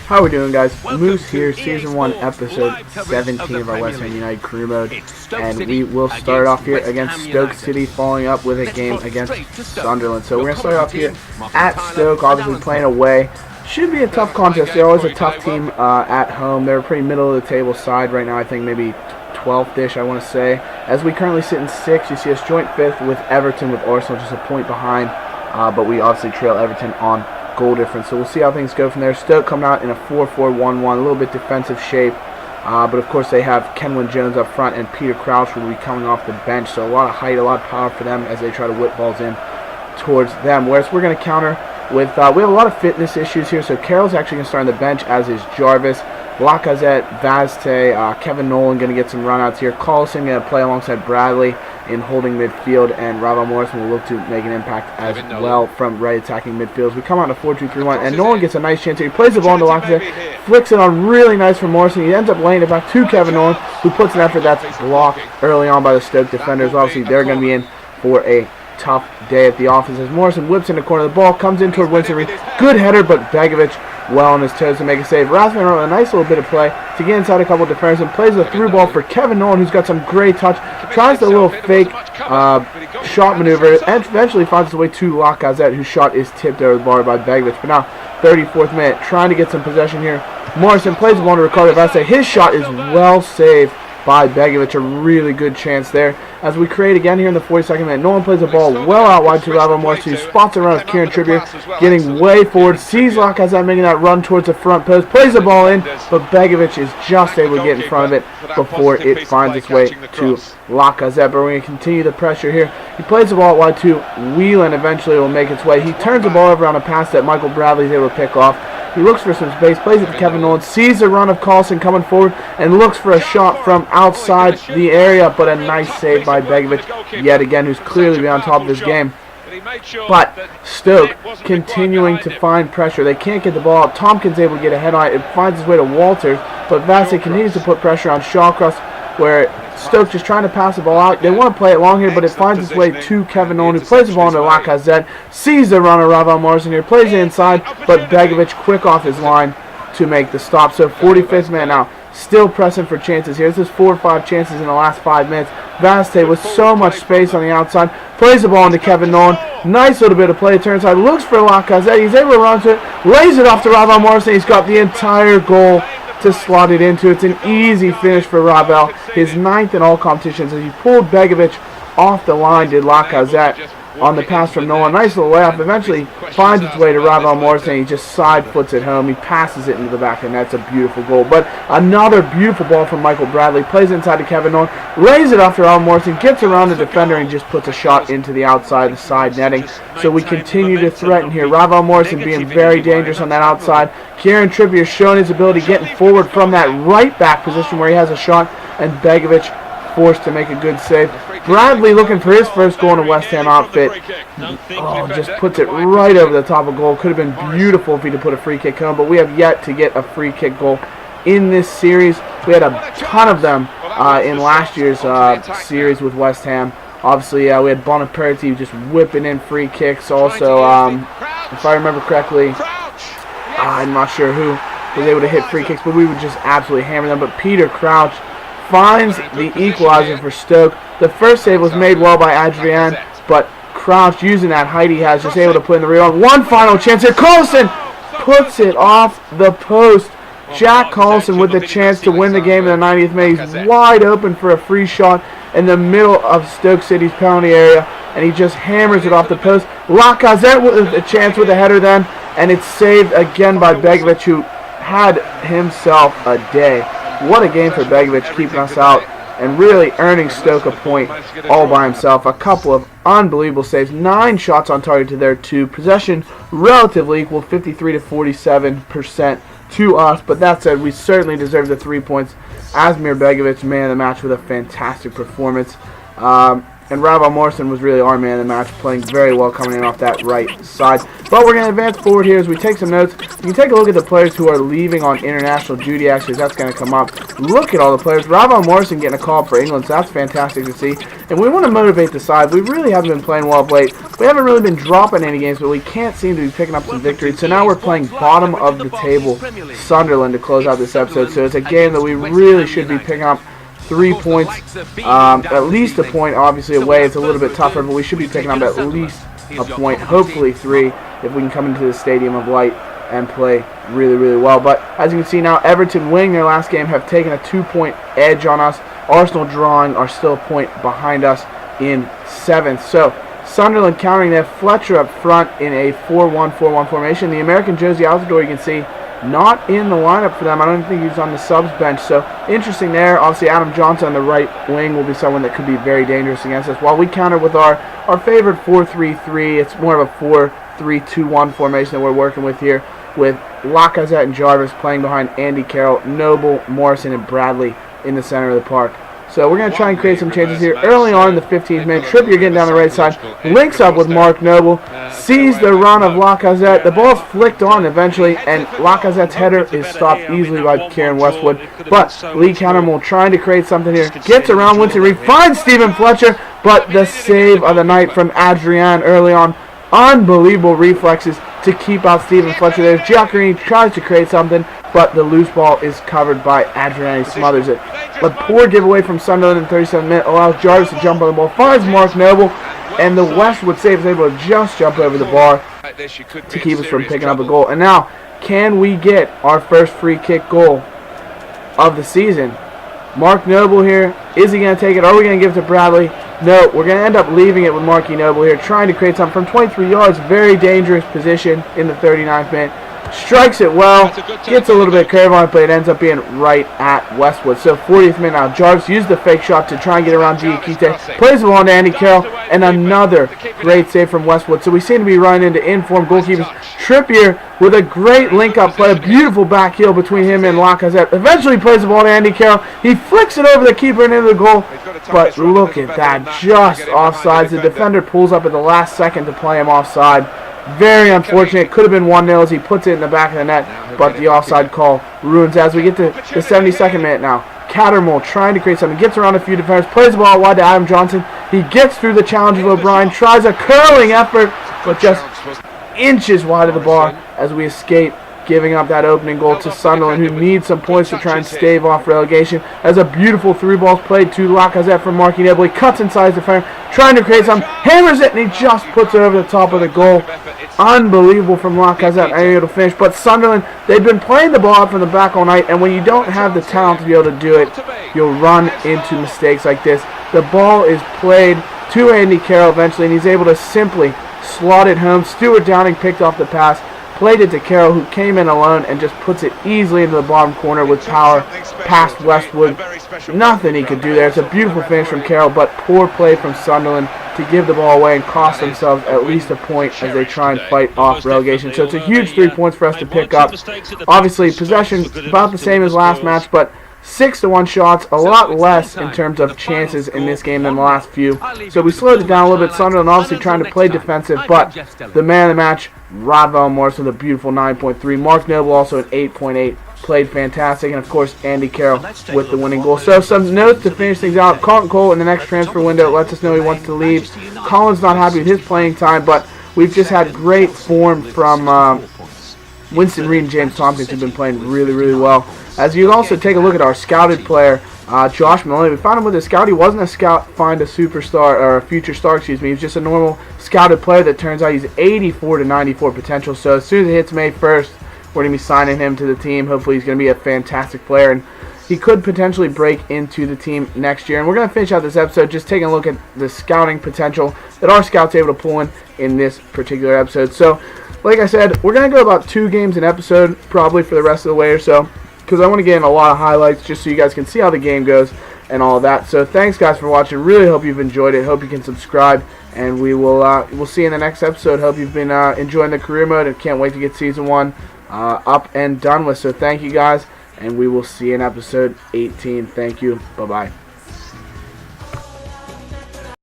How we doing, guys? Moose here, Season 1, Episode 17 of our West Ham United career mode, and we will start off here against Stoke City, following up with a game against Sunderland. So we're going to start off here at Stoke, obviously playing away. Should be a tough contest. They're always a tough team at home. They're a pretty middle of the table side right now. I think maybe 12th-ish, I want to say. As we currently sit in 6th, you see us joint 5th with Everton, with Arsenal just a point behind, but we obviously trail Everton on goal difference. So we'll see how things go from there. Stoke coming out in a 4-4-1-1, a little bit defensive shape, but of course they have Kenwyne Jones up front, and Peter Crouch will be coming off the bench. So a lot of height, a lot of power for them as they try to whip balls in towards them. Whereas we're going to counter with, we have a lot of fitness issues here. So Carroll's actually going to start on the bench, as is Jarvis. Lacazette, Vazte, Kevin Nolan going to get some runouts here. Carlson going to play alongside Bradley in holding midfield, and Ravel Morrison will look to make an impact as well from right attacking midfield. We come out in a 4-2-3-1, and Nolan gets a nice chance here. He plays the ball into Lacazette, flicks it on really nice for Morrison. He ends up laying it back to Kevin Nolan, who puts an effort that's blocked early on by the Stoke defenders. Obviously, they're going to be in for a tough day at the office as Morrison whips in the corner. The ball comes in toward Winston Reid. Good header, but Begovic well on his toes to make a save. Rasmussen wrote a nice little bit of play to get inside a couple of defenders and plays the through ball for Kevin Nolan, who's got some great touch. Tries the little fake shot maneuver and eventually finds his way to Lacazette, whose shot is tipped over the bar by Begovic. But now, 34th minute, trying to get some possession here. Morrison plays the ball to Ricardo Vazte. His shot is well saved by Begovic, a really good chance there. As we create again here in the 42nd minute, Nolan plays the ball well out wide to Ravel Morrison, who spots around with Kieran Trippier, getting way forward, sees Lacazette making that run towards the front post, plays the ball in, but Begovic is just able to get in front of it before it finds its way to Lacazette. But we're going to continue the pressure here. He plays the ball out wide to Whelan, eventually it will make its way. He turns the ball over on a pass that Michael Bradley is able to pick off. He looks for some space, plays it to Kevin Nolan, sees the run of Carlson coming forward, and looks for a shot from outside the area, but a nice save by Begovic, yet again, who's clearly been on top of his game. But Stoke continuing to find pressure. They can't get the ball out. Tompkins able to get a head on it. It finds its way to Walters, but Vazte continues to put pressure on Shawcross, where Stoke just trying to pass the ball out. They want to play it long here, but it finds its way to Kevin Nolan, who plays the ball into Lacazette, sees the run of Ravel Morrison here, plays it inside, but Begovic quick off his line to make the stop. So 45th minute now, still pressing for chances here. This is 4 or 5 chances in the last 5 minutes. Vazte with so much space on the outside, plays the ball into Kevin Nolan. Nice little bit of play, turns side, looks for Lacazette. He's able to run to it, lays it off to Ravel Morrison. He's got the entire goal to slot it into. It's an easy finish for Ravel, his 9th in all competitions, as he pulled Begovic off the line, did Lacazette on the pass from Nolan. Nice little layoff, eventually finds its way to Ravel Morrison. He just side foots it home. He passes it into the back, and that's a beautiful goal. But another beautiful ball from Michael Bradley, plays inside to Kevin Nolan, lays it off to Ravel Morrison, gets around the defender, and just puts a shot into the outside, the side netting. So we continue to threaten here. Ravel Morrison being very dangerous on that outside. Kieran Trippier showing his ability, getting forward from that right back position where he has a shot, and Begovic forced to make a good save. Bradley looking for his first goal in a West Ham outfit. Oh, just puts it right over the top of goal. Could have been beautiful if he'd have put a free kick home, but we have yet to get a free kick goal in this series. We had a ton of them in last year's series with West Ham. Obviously, we had Bonaparty just whipping in free kicks. Also, if I remember correctly, I'm not sure who was able to hit free kicks, but we would just absolutely hammer them. But Peter Crouch finds the equalizer for Stoke. The first save was made well by Adrian, but Crouch, using that height he has, just able to put in the rebound. One final chance here. Carlson puts it off the post. Jack Carlson with the chance to win the game in the 90th minute. He's wide open for a free shot in the middle of Stoke City's penalty area, and he just hammers it off the post. Lacazette with a chance with a header then, and it's saved again by Begovic, who had himself a day. What a game for Begovic, keeping us out and really earning Stoke a point all by himself. A couple of unbelievable saves, 9 shots on target to their 2. Possession relatively equal, 53 to 47% to us. But that said, we certainly deserve the 3 points. Asmir Begovic, man of the match, with a fantastic performance. And Ravel Morrison was really our man of the match, playing very well coming in off that right side. But we're going to advance forward here as we take some notes. You can take a look at the players who are leaving on international duty, actually, as that's going to come up. Look at all the players. Ravel Morrison getting a call up for England, so that's fantastic to see. And we want to motivate the side. We really haven't been playing well of late. We haven't really been dropping any games, but we can't seem to be picking up some victories. So now we're playing bottom of the table Sunderland to close out this episode. So it's a game that we really should be picking up 3 points, at least a point. Obviously away it's a little bit tougher, but we should be picking up at least a point, hopefully 3, if we can come into the Stadium of Light and play really, really well. But as you can see now, Everton winning their last game have taken a 2-point edge on us. Arsenal drawing are still a point behind us in 7th. So Sunderland countering there. Fletcher up front in a 4-1-4-1 formation. The American Josie Altidore, you can see, not in the lineup for them. I don't think he's on the subs bench. So interesting there. Obviously Adam Johnson on the right wing will be someone that could be very dangerous against us. While we counter with our favorite 4-3-3, it's more of a 4-3-2-1 formation that we're working with here, with Lacazette and Jarvis playing behind Andy Carroll, Noble, Morrison, and Bradley in the center of the park. So we're going to try and create some chances here. Early on in the 15th minute, Trippier getting down the right side, links up with Mark Noble, sees the run of Lacazette. The ball's flicked on eventually, and Lacazette's header is stopped easily by Kieran Westwood. But Lee Countermole trying to create something here. Gets around Winston Reed, finds Stephen Fletcher, but the save of the night from Adrian early on. Unbelievable reflexes to keep out Stephen Fletcher there. Giaccherini tries to create something, but the loose ball is covered by Adrian. He smothers it. A poor giveaway from Sunderland in 37 minutes allows Jarvis to jump on the ball, finds Mark Noble, and the Westwood save is able to just jump over the bar to keep us from picking up a goal. And now, can we get our first free kick goal of the season? Mark Noble here. Is he going to take it? Are we going to give it to Bradley? No, we're going to end up leaving it with Marky Noble here, trying to create something from 23 yards. Very dangerous position in the 39th minute. Strikes it well, gets a little bit of curve on it, but it ends up being right at Westwood. So 40th minute now, Jarvis used the fake shot to try and get around Giacchini. Plays the ball on to Andy Carroll, and another great save from Westwood. So we seem to be running into informed goalkeepers. Trippier with a great link-up play, a beautiful back heel between him and Lacazette. Eventually plays the ball to Andy Carroll. He flicks it over the keeper and into the goal, but look at that, just offsides. The defender pulls up at the last second to play him offside. Very unfortunate. Could have been 1-0 as he puts it in the back of the net, but the offside call ruins as we get to the 72nd minute now. Cattermole trying to create something, gets around a few defenders, plays the ball wide to Adam Johnson. He gets through the challenge of O'Brien, tries a curling effort, but just inches wide of the bar as we escape, giving up that opening goal to Sunderland, who needs some points to try and stave off relegation. As a beautiful through balls played to Lacazette from Marky Noble. He cuts inside the defender, trying to create something, hammers it, and he just puts it over the top of the goal. Unbelievable from Lacazette, able to finish. But Sunderland, they've been playing the ball out from the back all night, and when you don't have the talent to be able to do it, you'll run into mistakes like this. The ball is played to Andy Carroll eventually, and he's able to simply slot it home. Stuart Downing picked off the pass, played it to Carroll, who came in alone and just puts it easily into the bottom corner with power past Westwood. Nothing he could do there. It's a beautiful finish from Carroll, but poor play from Sunderland to give the ball away and cost themselves at least a point as they try and fight off relegation. So it's a huge 3 points for us to pick up. Obviously, possession about the same as last match, but 6-1 shots, a lot less in terms of chances in this game than the last few. So we slowed it down a little bit. Sunderland obviously trying to play defensive, but the man of the match, Ravel Morrison, with a beautiful 9.3. Mark Noble also an 8.8. Played fantastic, and of course Andy Carroll with the winning goal. So some notes to finish things out. Carlton Cole in the next transfer window lets us know he wants to leave. Colin's not happy with his playing time, but we've just had great form from Winston Reed and James Tompkins, who've been playing really, really well. As you also take a look at our scouted player, Josh Maloney. We found him with a scout. He wasn't a scout, find a superstar, or a future star, excuse me. He was just a normal scouted player that turns out he's 84 to 94 potential. So as soon as it hits May 1st, we're going to be signing him to the team. Hopefully he's going to be a fantastic player, and he could potentially break into the team next year. And we're going to finish out this episode just taking a look at the scouting potential that our scouts are able to pull in this particular episode. So, like I said, we're going to go about 2 games an episode probably for the rest of the way or so, because I want to get in a lot of highlights just so you guys can see how the game goes and all of that. So thanks guys for watching. Really hope you've enjoyed it. Hope you can subscribe, and we'll see you in the next episode. Hope you've been enjoying the career mode, and can't wait to get season 1 up and done with. So thank you guys, and we will see you in episode 18. Thank you. Bye-bye.